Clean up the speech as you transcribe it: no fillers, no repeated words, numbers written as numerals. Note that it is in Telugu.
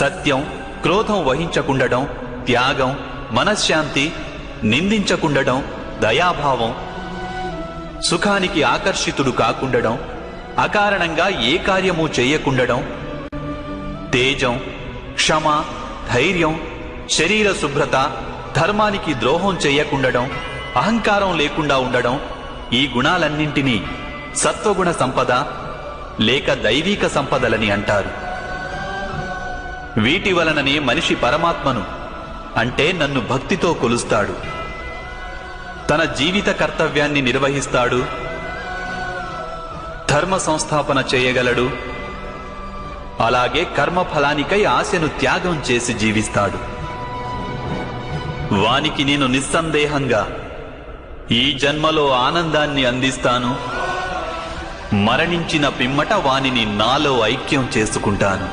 సత్యం, క్రోధం వహించకుండడం, త్యాగం, మనశ్శాంతి, నిందించకుండడం, దయాభావం, సుఖానికి ఆకర్షితుడు కాకుండడం, అకారణంగా ఏ కార్యము చెయ్యకుండడం, తేజం, క్షమ, ధైర్యం, శరీర శుభ్రత, ధర్మానికి ద్రోహం చెయ్యకుండడం, అహంకారం లేకుండా ఉండడం, ఈ గుణాలన్నింటినీ సత్వగుణ సంపద లేక దైవీక సంపదలని అంటారు. వీటి వలననే మనిషి పరమాత్మను అంటే నన్ను భక్తితో కొలుస్తాడు, తన జీవిత కర్తవ్యాన్ని నిర్వహిస్తాడు, ధర్మ సంస్థాపన చేయగలడు, అలాగే కర్మఫలానికై ఆశను త్యాగం చేసి జీవిస్తాడు. వానికి నేను నిస్సందేహంగా ఈ జన్మలో ఆనందాన్ని అందిస్తాను, మరణించిన పిమ్మట వానిని నాలో ఐక్యం చేసుకుంటాను.